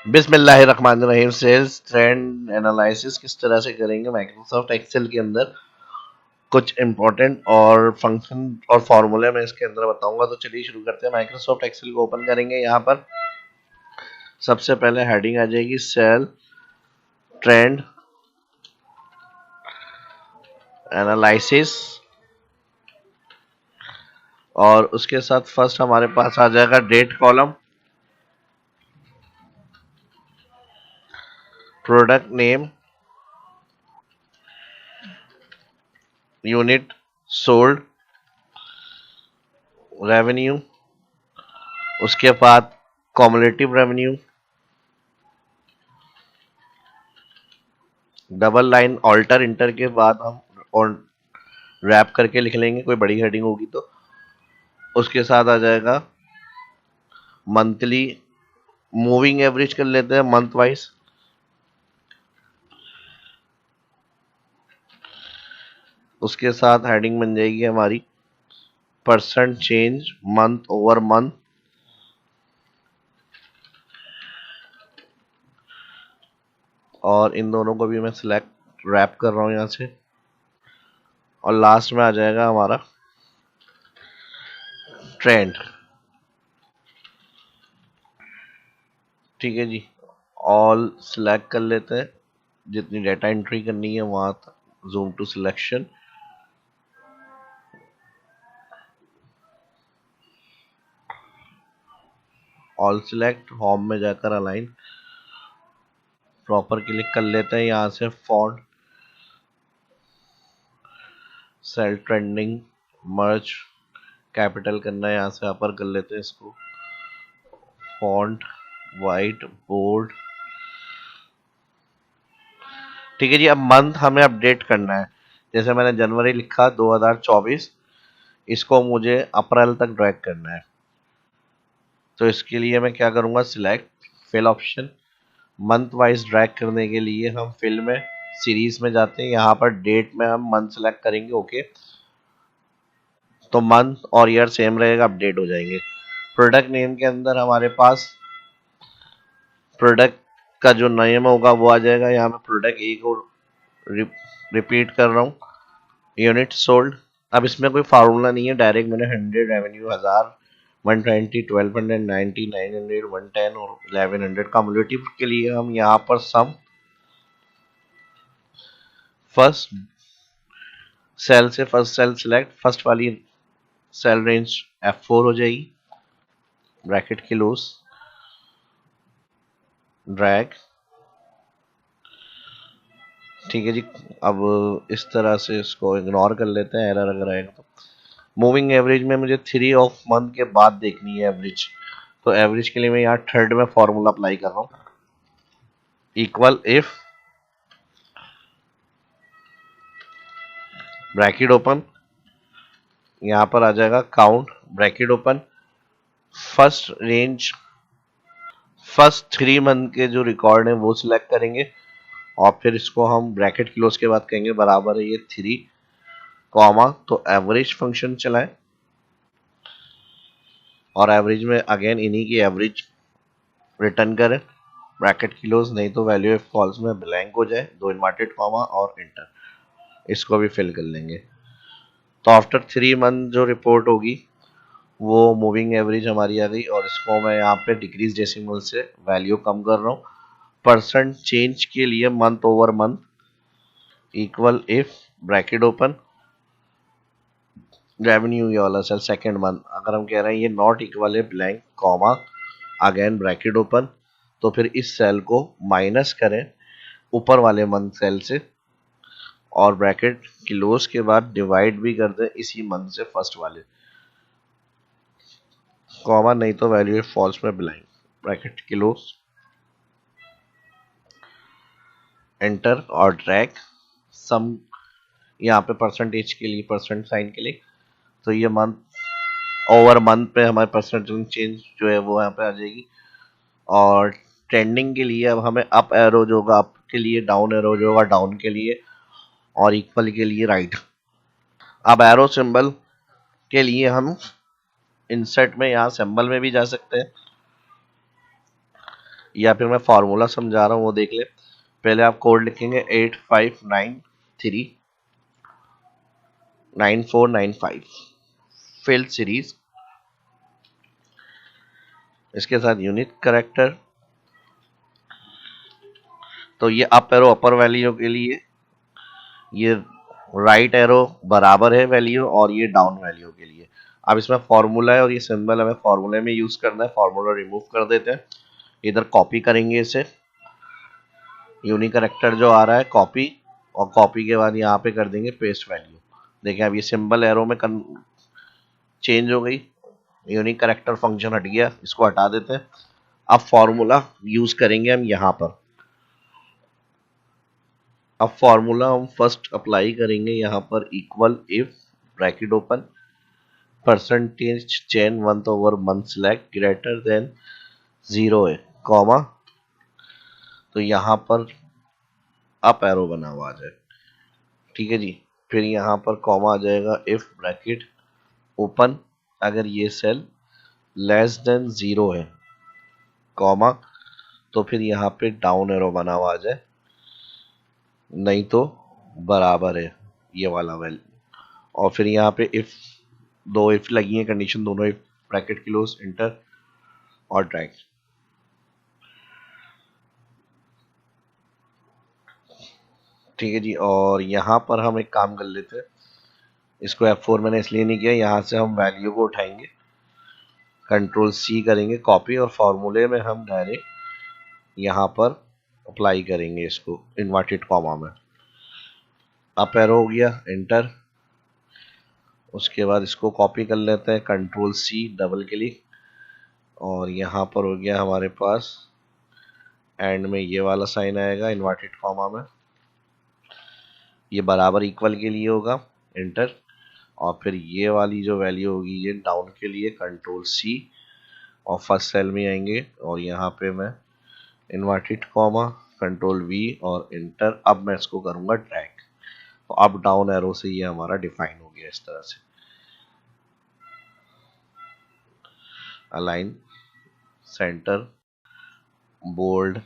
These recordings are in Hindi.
बिस्मिल्लाहिर्रहमानिर्रहीम। सेल्स ट्रेंड एनालिसिस किस तरह से करेंगे माइक्रोसॉफ्ट एक्सेल के अंदर, कुछ इंपॉर्टेंट और फंक्शन और फॉर्मूले मैं इसके अंदर बताऊंगा। तो चलिए शुरू करते हैं। माइक्रोसॉफ्ट एक्सेल को ओपन करेंगे। यहाँ पर सबसे पहले हेडिंग आ जाएगी सेल ट्रेंड एनालिसिस, और उसके साथ फर्स्ट हमारे पास आ जाएगा date column, product name, unit sold, revenue, उसके बाद cumulative revenue, double line alt enter के बाद हम और रैप करके लिख लेंगे, कोई बड़ी हेडिंग होगी तो। उसके साथ आ जाएगा मंथली, मूविंग एवरेज कर लेते हैं मंथ वाइज। उसके साथ हेडिंग बन जाएगी हमारी percent change month over month. और इन दोनों को भी मैं सिलेक्ट रैप कर रहा हूं यहां से। और लास्ट में आ जाएगा हमारा ट्रेंड। ठीक है जी, ऑल सिलेक्ट कर लेते हैं, जितनी डेटा एंट्री करनी है वहां तक। Zoom to selection, all select, home में जाकर अलाइन, प्रॉपर क्लिक कर लेते हैं। यहाँ से font, cell trending, merge capital करना है, यहाँ से अपर कर लेते हैं इसको। Font white bold. ठीक है जी, अब मंथ हमें अपडेट करना है। जैसे मैंने जनवरी लिखा 2024, इसको मुझे अप्रैल तक ड्रैग करना है। तो इसके लिए मैं क्या करूँगा, select fill option, month wise drag करने के लिए हम फिल में सीरीज में जाते हैं। यहाँ पर डेट में हम मंथ सेलेक्ट करेंगे। ओके, तो मंथ और ईयर सेम रहेगा, अपडेट हो जाएंगे। प्रोडक्ट नेम के अंदर हमारे पास प्रोडक्ट का जो नेम होगा वो आ जाएगा। यहाँ मैं प्रोडक्ट एक और रिपीट कर रहा हूँ, यूनिट सोल्ड। अब इसमें कोई फार्मूला नहीं है, डायरेक्ट मैंने 100 रेवेन्यू 1000 120 1290 900 110 और 1100 कम्युलेटिव के लिए हम यहाँ पर सम फर्स्ट सेल से फर्स्ट सेल सिलेक्ट, फर्स्ट वाली सेल रेंज F4 हो जाएगी, ब्रैकेट क्लोज, ड्रैग। ठीक है जी, अब इस तरह से इसको इग्नोर कर लेते हैं, एरर अगर आएगा तो। मूविंग एवरेज में मुझे 3 ऑफ मंथ के बाद देखनी है एवरेज, तो एवरेज के लिए मैं यहाँ थर्ड में फॉर्मूला अप्लाई कर रहा हूँ, इक्वल इफ ब्रैकेट ओपन, यहाँ पर आ जाएगा count bracket open, first range, first 3 month के जो रिकॉर्ड है वो सिलेक्ट करेंगे। और फिर इसको हम ब्रैकेट क्लोज के बाद कहेंगे बराबर है ये 3 कॉमा, तो एवरेज फंक्शन चलाएं और एवरेज में अगेन इन्हीं की एवरेज रिटर्न करें, ब्रैकेट क्लोज, नहीं तो वैल्यू ऑफ फॉल्स में ब्लैंक हो जाए, 2 इन्वर्टेड कॉमा और इंटर। इसको भी फिल कर लेंगे। तो आफ्टर 3 मंथ जो रिपोर्ट होगी वो मूविंग एवरेज हमारी आ गई, और इसको मैं यहाँ पे डिक्रीज डेसिमल से वैल्यू कम कर रहा हूँ। परसेंट चेंज के लिए month over month equal if bracket open revenue, ये वाला सेल सेकेंड मंथ, अगर हम कह रहे हैं ये नॉट इक्वल है blank comma again bracket open, तो फिर इस सेल को माइनस करें ऊपर वाले मंथ सेल से और ब्रैकेट क्लोज के बाद डिवाइड भी कर दें इसी मंथ से फर्स्ट वाले, कॉमा नहीं तो वैल्यू फॉल्स में ब्लैंक, ब्रैकेट क्लोज, एंटर और ड्रैग सम, यहाँ पे परसेंटेज के लिए परसेंट साइन के लिए, तो ये मंथ ओवर मंथ पे हमारे परसेंटेज चेंज जो है वो यहाँ पे आ जाएगी। और ट्रेंडिंग के लिए अब हमें अप एरो जो होगा अप के लिए, डाउन एरो जो होगा डाउन के लिए, और इक्वल के लिए राइट। अब एरो सिंबल के लिए हम इंसर्ट में यहाँ सिंबल में भी जा सकते हैं, या फिर मैं फॉर्मूला समझा रहा हूँ वो देख ले। पहले आप कोड लिखेंगे 85939495 फिल्ड सीरीज, इसके साथ यूनिट करेक्टर। तो ये अप एरो अपर वैल्यू के लिए, ये राइट एरो बराबर है वैल्यू, और ये डाउन वैल्यू के लिए। अब इसमें फॉर्मूला है और ये सिंबल हमें फॉर्मूले में यूज करना है, फॉर्मूला रिमूव कर देते हैं, इधर कॉपी करेंगे इसे, यूनिक करेक्टर जो आ रहा है कॉपी, और कॉपी के बाद यहाँ पे कर देंगे पेस्ट वैल्यू। देखें अब ये सिंबल एरो में चेंज हो गई, यूनिक करेक्टर फंक्शन हट गया, इसको हटा देते हैं। अब फॉर्मूला यूज करेंगे हम यहाँ पर। अब फॉर्मूला हम फर्स्ट अप्लाई करेंगे यहाँ पर, equal if bracket open percentage chain month over month select greater than 0 है, कॉमा, तो यहाँ पर अप एरो बना हुआ आ जाए, ठीक है जी। फिर यहाँ पर कॉमा आ जाएगा, इफ ब्रैकेट ओपन अगर ये सेल लेस देन 0 है, कॉमा, तो फिर यहाँ पे डाउन एरो बना हुआ आ जाए, नहीं तो बराबर है ये वाला वैल्यू। और फिर यहाँ पे इफ, दो इफ लगी है कंडीशन, दोनों इफ ब्रैकेट क्लोज इंटर और ड्रैग। ठीक है जी, और यहाँ पर हम एक काम कर लेते हैं, इसको F4 मैंने इसलिए नहीं किया, यहाँ से हम वैल्यू को उठाएंगे, कंट्रोल C करेंगे कॉपी, और फॉर्मूले में हम डायरेक्ट यहाँ पर अप्लाई करेंगे इसको इन्वर्टेड कॉमा में। अप एरो हो गया, एंटर। उसके बाद इसको कॉपी कर लेते हैं, कंट्रोल C डबल क्लिक, और यहाँ पर हो गया हमारे पास एंड में ये वाला साइन आएगा इन्वर्टेड कॉमा में, ये बराबर इक्वल के लिए होगा, एंटर। और फिर ये वाली जो वैल्यू होगी ये डाउन के लिए, कंट्रोल C, और फर्स्ट सेल में आएंगे और यहाँ पे मैं इन्वर्टेड कॉमा कंट्रोल V और इंटर। अब मैं इसको करूँगा ड्रैग, तो अप डाउन एरो से ये हमारा डिफाइन हो गया इस तरह से, अलाइन, सेंटर, बोल्ड।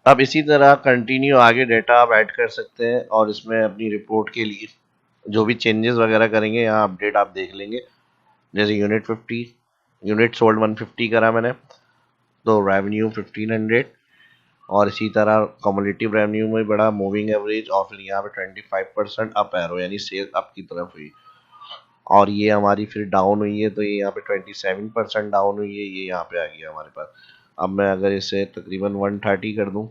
अब इसी तरह कंटिन्यू आगे डेटा आप ऐड कर सकते हैं, और इसमें अपनी रिपोर्ट के लिए जो भी चेंजेस वगैरह करेंगे यहाँ अपडेट आप देख लेंगे। जैसे यूनिट 50, यूनिट सोल्ड 150 करा मैंने, तो रेवेन्यू 1500, और इसी तरह कम्युलेटिव रेवेन्यू में बड़ा मूविंग एवरेज, और फिर यहाँ पे 25% अप एरो यानी सेल अप की तरफ हुई, और ये हमारी फिर डाउन हुई है, तो ये यहाँ पे 27% डाउन हुई है, ये यहाँ पे आ गया हमारे पास। अब मैं अगर इसे तकरीबन 130 कर दूं,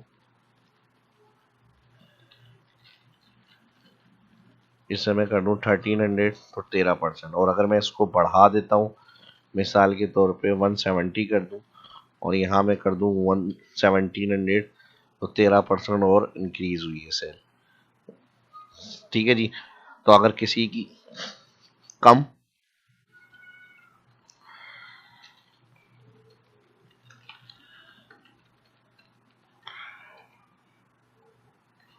इसे मैं कर दूं 1300, तो 13%। और अगर मैं इसको बढ़ा देता हूँ, मिसाल के तौर पे 170 कर दूं, और यहाँ मैं कर दूं 1700, तो 13% और इंक्रीज हुई है सेल, ठीक है जी। तो अगर किसी की कम,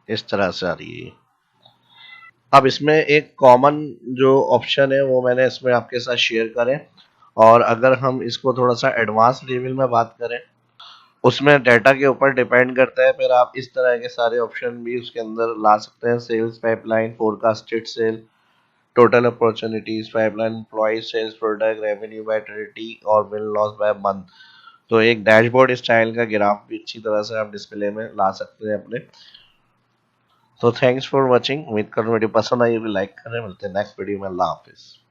इस तरह से आ रही है। अब इसमें एक कॉमन जो ऑप्शन है वो मैंने इसमें आपके साथ शेयर करें, और अगर हम इसको थोड़ा सा एडवांस लेवल में बात करें, उसमें डाटा के ऊपर डिपेंड करता है, फिर आप इस तरह के सारे ऑप्शन भी उसके अंदर ला सकते हैं। Sales pipeline, forecasted sale, total opportunities pipeline, employ sales, product revenue by territory, और विन लॉस बाय मंथ। तो एक डैशबोर्ड स्टाइल का ग्राफ भी अच्छी तरह से आप डिस्प्ले में ला सकते हैं अपने। तो थैंक्स फॉर वॉचिंग, उम्मीद करूँ वीडियो पसंद आई होगी, लाइक करें, मिलते हैं नेक्स्ट वीडियो में, अल्लाह हाफिज़।